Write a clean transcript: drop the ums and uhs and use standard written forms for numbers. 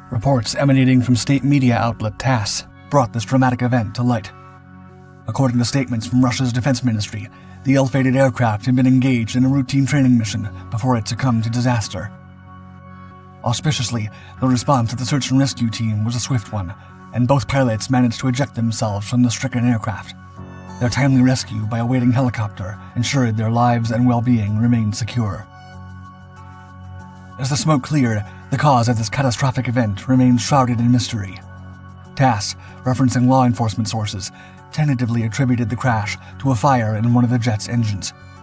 Reports emanating from state media outlet TASS brought this dramatic event to light. According to statements from Russia's defense ministry, the ill-fated aircraft had been engaged in a routine training mission before it succumbed to disaster. Auspiciously, the response of the search and rescue team was a swift one, and both pilots managed to eject themselves from the stricken aircraft. Their timely rescue by a waiting helicopter ensured their lives and well-being remained secure. As the smoke cleared, the cause of this catastrophic event remained shrouded in mystery. TASS, referencing law enforcement sources, tentatively attributed the crash to a fire in one of the jet's engines.